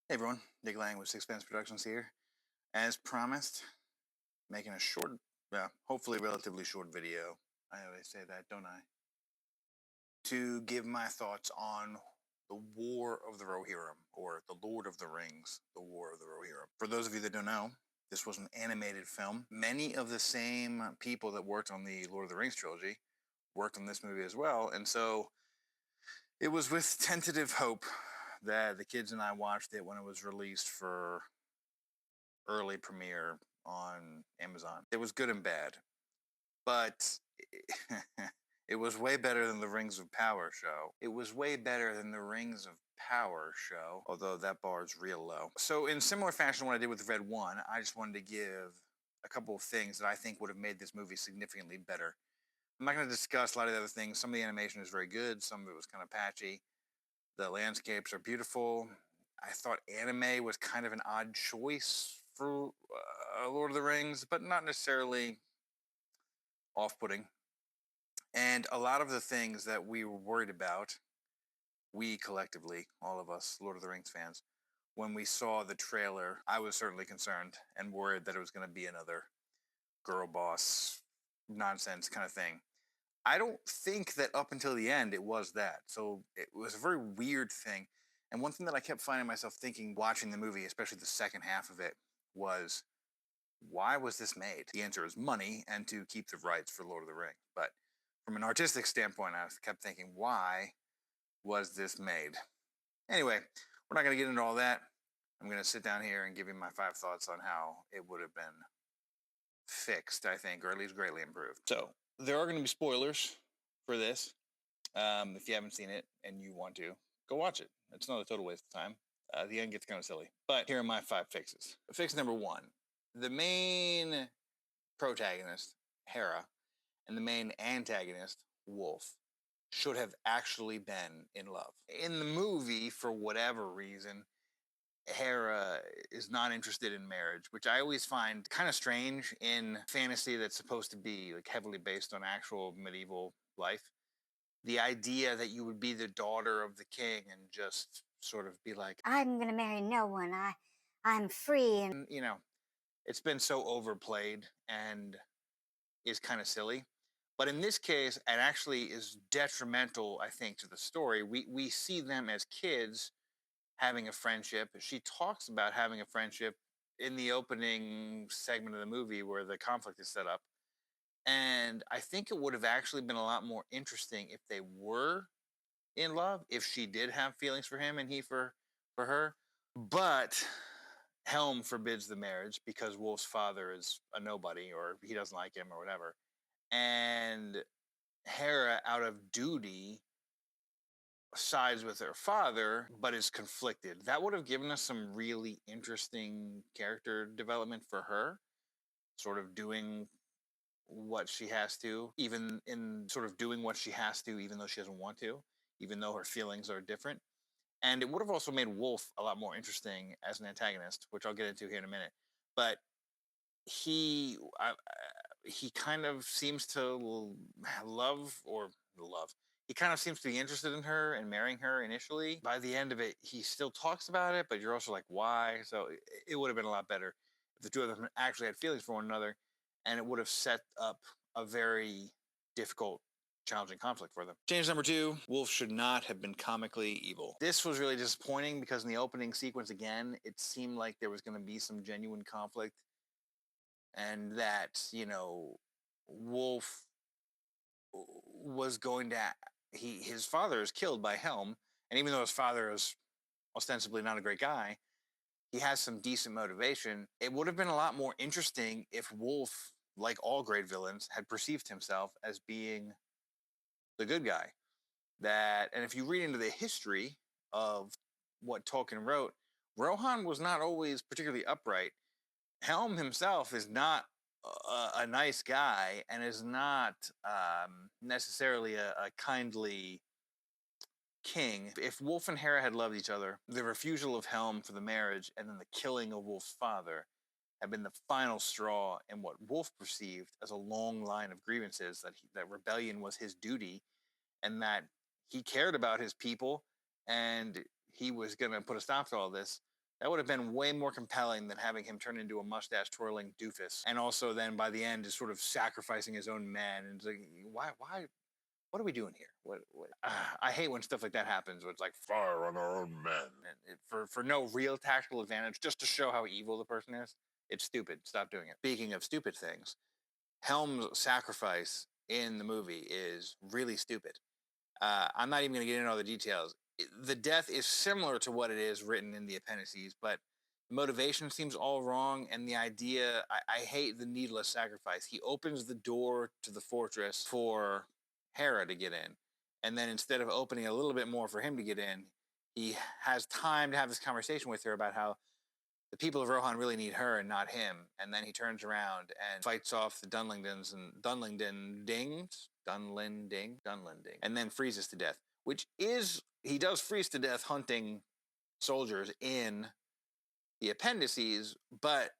Hey everyone, Nick Lang with Sixpence Productions here. As promised, making a short, hopefully relatively short video. I always say that, don't I? To give my thoughts on the War of the Rohirrim, or The Lord of the Rings, The War of the Rohirrim. For those of you that don't know, this was an animated film. Many of the same people that worked on the Lord of the Rings trilogy worked on this movie as well, and so it was with tentative hope that the kids and I watched it when it was released for early premiere on Amazon. It was good and bad, but it was way better than the Rings of Power show. It was way better than the Rings of Power show, although that bar is real low. So, in similar fashion to what I did with Red One, I just wanted to give a couple of things that I think would have made this movie significantly better. I'm not going to discuss a lot of the other things. Some of the animation is very good, some of it was kind of patchy. The landscapes are beautiful. I thought anime was kind of an odd choice for Lord of the Rings, but not necessarily off putting. And a lot of the things that we were worried about, we collectively, all of us Lord of the Rings fans, when we saw the trailer, I was certainly concerned and worried that it was going to be another girl boss nonsense kind of thing. I don't think that up until the end it was that. So it was a very weird thing. And one thing that I kept finding myself thinking watching the movie, especially the second half of it, was why was this made? The answer is money and to keep the rights for Lord of the Rings. But from an artistic standpoint, I kept thinking, why was this made? Anyway, we're not going to get into all that. I'm going to sit down here and give you my 5 thoughts on how it would have been fixed, I think, or at least greatly improved. So there are going to be spoilers for this. If you haven't seen it and you want to, go watch it. It's not a total waste of time. The end gets kind of silly. But here are my 5 fixes. Fix number one: the main protagonist, Hera, and the main antagonist, Wolf, should have actually been in love. In the movie, for whatever reason, Hera is not interested in marriage, which I always find kind of strange in fantasy that's supposed to be like heavily based on actual medieval life. The idea that you would be the daughter of the king and just sort of be like, I'm gonna marry no one. I'm free and it's been so overplayed and is kind of silly. But in this case, it actually is detrimental, I think, to the story. We see them as kids having a friendship. She talks about having a friendship in the opening segment of the movie where the conflict is set up. And I think it would have actually been a lot more interesting if they were in love, if she did have feelings for him and he for her. But Helm forbids the marriage because Wolf's father is a nobody or he doesn't like him or whatever. And Hera, out of duty, sides with her father, but is conflicted. That would have given us some really interesting character development for her, sort of doing what she has to, even in sort of doing what she has to, even though she doesn't want to, even though her feelings are different. And it would have also made Wolf a lot more interesting as an antagonist, which I'll get into here in a minute. But he, he kind of seems to love. He kind of seems to be interested in her and marrying her initially. By the end of it, he still talks about it, but you're also like, why? So it would have been a lot better if the two of them actually had feelings for one another, and it would have set up a very difficult, challenging conflict for them. Change number two: Wolf should not have been comically evil. This was really disappointing because in the opening sequence, again, it seemed like there was going to be some genuine conflict and that Wolf was going to his father is killed by Helm, and even though his father is ostensibly not a great guy, he has some decent motivation. It would have been a lot more interesting if Wolf, like all great villains, had perceived himself as being the good guy. That, and if you read into the history of what Tolkien wrote, Rohan was not always particularly upright. Helm himself is not a nice guy and is not necessarily a kindly king. If Wolf and Hera had loved each other, the refusal of Helm for the marriage and then the killing of Wolf's father had been the final straw in what Wolf perceived as a long line of grievances, that rebellion was his duty and that he cared about his people and he was going to put a stop to all this. That would have been way more compelling than having him turn into a mustache twirling doofus. And also then by the end is sort of sacrificing his own men. And it's like, why, what are we doing here? I hate when stuff like that happens where it's like fire on our own men. And for no real tactical advantage, just to show how evil the person is. It's stupid. Stop doing it. Speaking of stupid things, Helm's sacrifice in the movie is really stupid. I'm not even going to get into all the details. The death is similar to what it is written in the appendices, but the motivation seems all wrong. And the idea, I hate the needless sacrifice. He opens the door to the fortress for Hera to get in. And then instead of opening a little bit more for him to get in, he has time to have this conversation with her about how the people of Rohan really need her and not him. And then he turns around and fights off the Dunlendings and Dunlending, and then freezes to death. He does freeze to death hunting soldiers in the appendices, but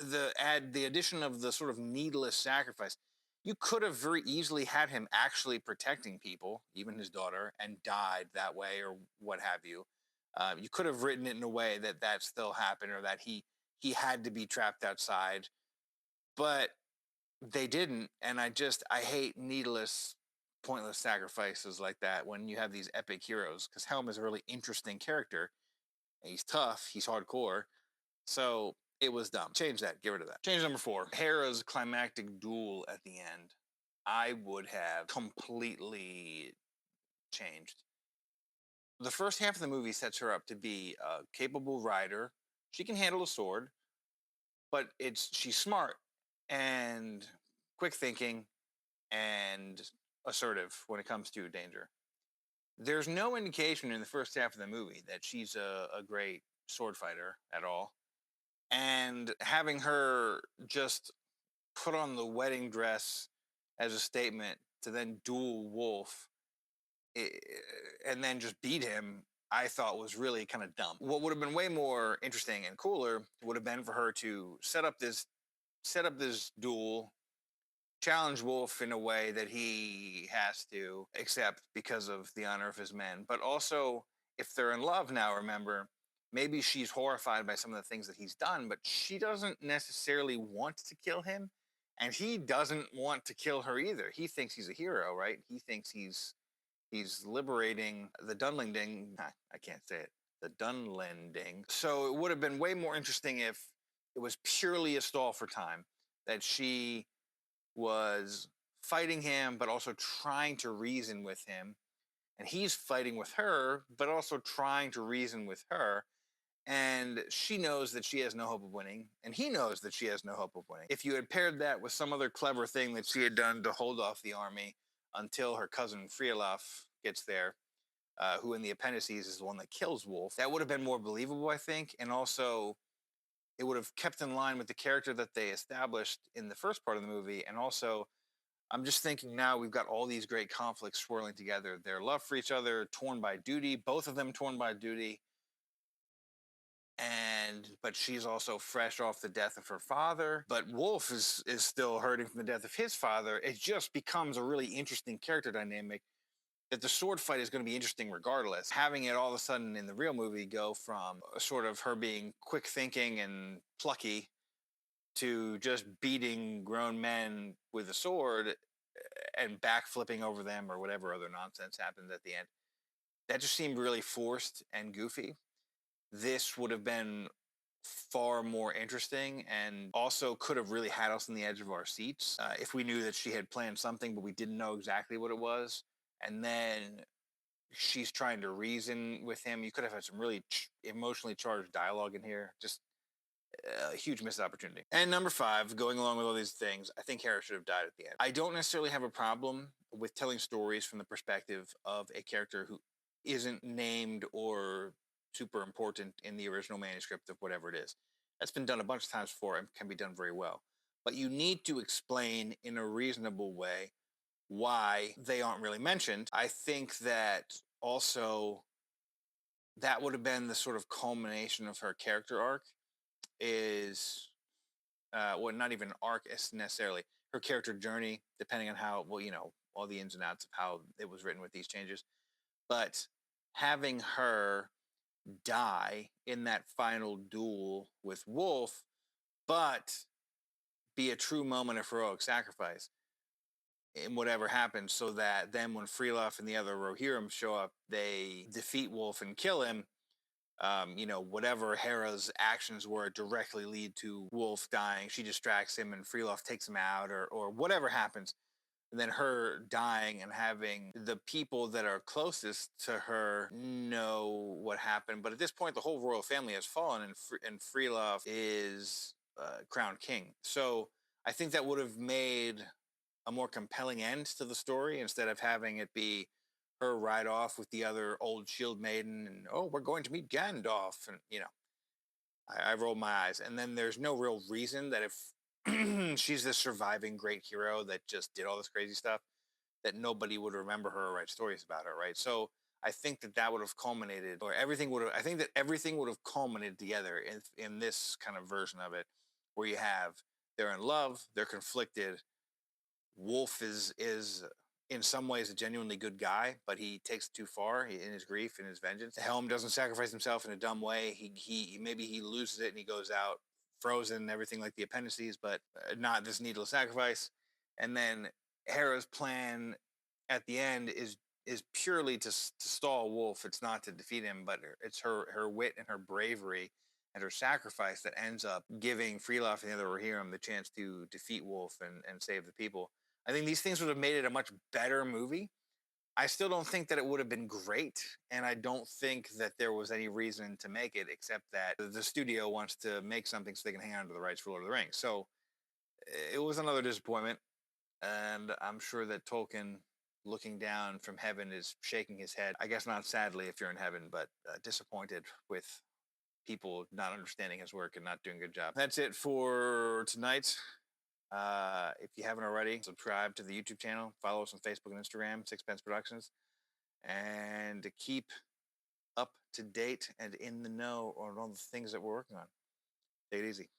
the addition of the sort of needless sacrifice, you could have very easily had him actually protecting people, even his daughter, and died that way or what have you. You could have written it in a way that still happened, or that he had to be trapped outside, but they didn't. And I hate needless, pointless sacrifices like that when you have these epic heroes. Because Helm is a really interesting character. He's tough. He's hardcore. So it was dumb. Change that. Get rid of that. Change number 4. Hera's climactic duel at the end. I would have completely changed. The first half of the movie sets her up to be a capable rider. She can handle a sword, but she's smart and quick thinking and assertive when it comes to danger. There's no indication in the first half of the movie that she's a great sword fighter at all. And having her just put on the wedding dress as a statement to then duel Wolf and then just beat him, I thought was really kind of dumb. What would have been way more interesting and cooler would have been for her to set up this duel, challenge Wolf in a way that he has to accept because of the honor of his men. But also, if they're in love now, remember, maybe she's horrified by some of the things that he's done, but she doesn't necessarily want to kill him. And he doesn't want to kill her either. He thinks he's a hero, right? He thinks he's liberating the Dunlending. I can't say it. The Dunlending. So it would have been way more interesting if it was purely a stall for time, that she was fighting him, but also trying to reason with him. And he's fighting with her, but also trying to reason with her. And she knows that she has no hope of winning. And he knows that she has no hope of winning. If you had paired that with some other clever thing that she had done to hold off the army until her cousin Friolaf gets there, who in the appendices is the one that kills Wolf, that would have been more believable, I think. And also, it would have kept in line with the character that they established in the first part of the movie. And also, I'm just thinking now we've got all these great conflicts swirling together. Their love for each other, torn by duty, both of them torn by duty. But she's also fresh off the death of her father. But Wolf is still hurting from the death of his father. It just becomes a really interesting character dynamic that the sword fight is going to be interesting regardless. Having it all of a sudden in the real movie go from sort of her being quick thinking and plucky to just beating grown men with a sword and backflipping over them or whatever other nonsense happens at the end. That just seemed really forced and goofy. This would have been far more interesting and also could have really had us on the edge of our seats if we knew that she had planned something, but we didn't know exactly what it was. And then she's trying to reason with him. You could have had some really emotionally charged dialogue in here. Just a huge missed opportunity. And number 5, going along with all these things, I think Hera should have died at the end. I don't necessarily have a problem with telling stories from the perspective of a character who isn't named or super important in the original manuscript of whatever it is. That's been done a bunch of times before and can be done very well. But you need to explain in a reasonable way why they aren't really mentioned. I think that also that would have been the sort of culmination of her character arc is well, not even an arc necessarily, her character journey, depending on how, well, all the ins and outs of how it was written with these changes. But having her die in that final duel with Wolf, but be a true moment of heroic sacrifice in whatever happens, so that then when Freeloff and the other Rohirrim show up, they defeat Wolf and kill him. Whatever Hera's actions were directly lead to Wolf dying. She distracts him and Freeloff takes him out, or whatever happens. And then her dying and having the people that are closest to her know what happened. But at this point, the whole royal family has fallen, and Freeloff is crowned king. So I think that would have made a more compelling end to the story instead of having it be her ride off with the other old shield maiden and, oh, we're going to meet Gandalf. And, I rolled my eyes. And then there's no real reason that if she's this surviving great hero that just did all this crazy stuff, that nobody would remember her or write stories about her, right? So I think that would have culminated, or everything would have. I think that everything would have culminated together in this kind of version of it, where you have they're in love, they're conflicted. Wolf is in some ways a genuinely good guy, but he takes it too far in his grief and his vengeance. Helm doesn't sacrifice himself in a dumb way. He maybe he loses it and he goes out frozen and everything like the appendices, but not this needless sacrifice. And then Hera's plan at the end is purely to stall Wolf. It's not to defeat him, but it's her wit and her bravery and her sacrifice that ends up giving Freeloff and the other Rohirrim the chance to defeat Wolf and save the people. I think these things would have made it a much better movie. I still don't think that it would have been great, and I don't think that there was any reason to make it except that the studio wants to make something so they can hang on to the rights for Lord of the Rings. So it was another disappointment, and I'm sure that Tolkien, looking down from heaven, is shaking his head. I guess not sadly if you're in heaven, but disappointed with people not understanding his work and not doing a good job. That's it for tonight. If you haven't already, subscribe to the YouTube channel, follow us on Facebook and Instagram, Sixpence Productions, and to keep up to date and in the know on all the things that we're working on. Take it easy.